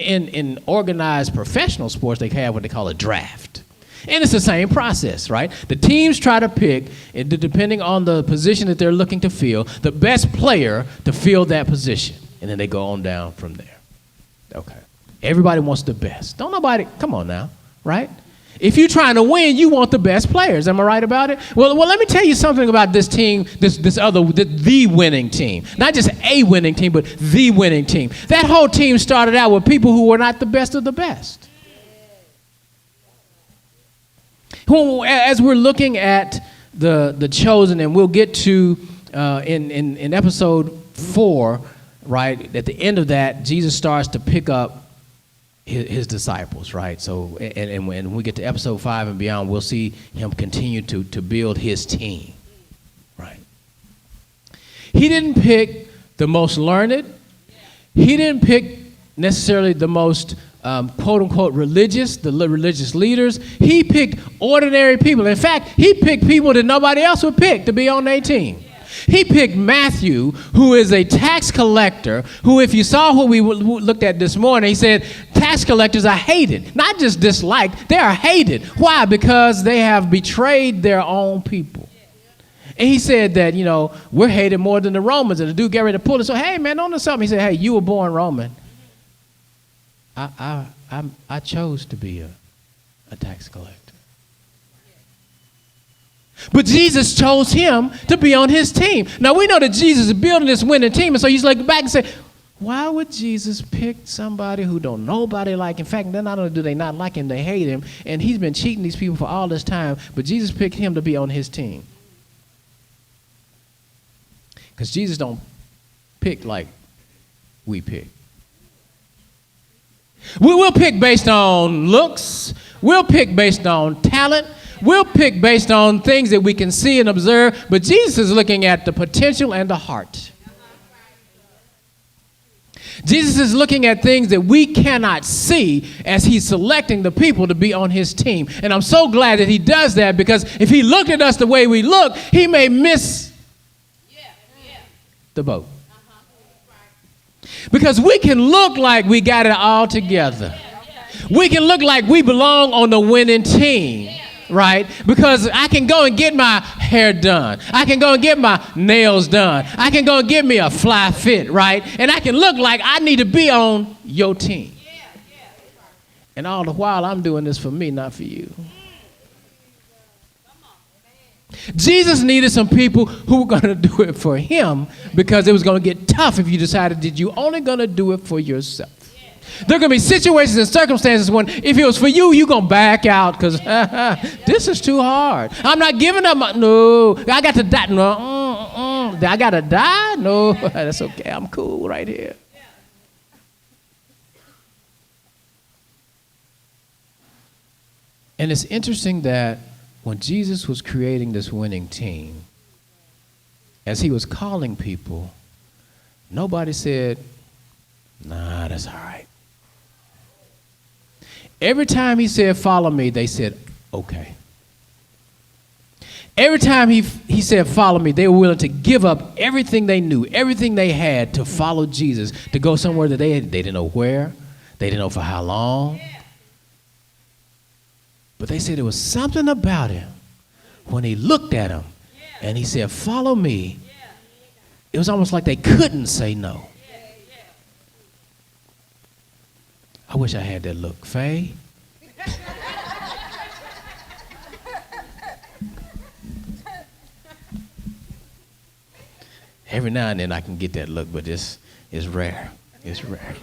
in organized professional sports, they have what they call a draft. And it's the same process, right? The teams try to pick, depending on the position that they're looking to fill, the best player to fill that position. And then they go on down from there. Okay. Everybody wants the best. Don't nobody, come on now, right? If you're trying to win, you want the best players. Am I right about it? Well, let me tell you something about this team, the winning team. Not just a winning team, but the winning team. That whole team started out with people who were not the best of the best. As we're looking at the chosen, and we'll get to in episode 4, right, at the end of that, Jesus starts to pick up his disciples, right? So, and when we get to episode 5 and beyond, we'll see him continue to build his team, right? He didn't pick the most learned. He didn't pick necessarily the most quote-unquote religious leaders. He picked ordinary people. In fact, he picked people that nobody else would pick to be on their team. He picked Matthew, who is a tax collector, who, if you saw what we looked at this morning, he said tax collectors are hated, not just disliked, they are hated. Why? Because they have betrayed their own people. And he said that, we're hated more than the Romans. And the dude got ready to pull it. So, hey, man, don't know something. He said, hey, you were born Roman. I chose to be a tax collector. But Jesus chose him to be on his team. Now, we know that Jesus is building this winning team, and so he's like back and say, why would Jesus pick somebody who don't nobody like? In fact, not only do they not like him, they hate him, and he's been cheating these people for all this time, but Jesus picked him to be on his team. Because Jesus don't pick like we pick. We'll pick based on looks. We'll pick based on talent. We'll pick based on things that we can see and observe. But Jesus is looking at the potential and the heart. Jesus is looking at things that we cannot see as he's selecting the people to be on his team. And I'm so glad that he does that, because if he looked at us the way we look, he may miss the boat. Because we can look like we got it all together. We can look like we belong on the winning team, right? Because I can go and get my hair done. I can go and get my nails done. I can go and get me a fly fit, right? And I can look like I need to be on your team. And all the while, I'm doing this for me, not for you. Jesus needed some people who were going to do it for him, because it was going to get tough if you decided that you only going to do it for yourself. There are going to be situations and circumstances when, if it was for you, you're going to back out because this is too hard. I'm not giving up. No, I got to die. No, I got to die? No, that's okay. I'm cool right here. And it's interesting that when Jesus was creating this winning team, as he was calling people, nobody said, nah, that's all right. Every time he said, follow me, they said, okay. Every time he said, follow me, they were willing to give up everything they knew, everything they had to follow Jesus, to go somewhere that they didn't know where, they didn't know for how long. But they said there was something about him when he looked at him and he said, follow me. It was almost like they couldn't say no. I wish I had that look. Faye? Every now and then I can get that look, but it's rare. It's rare.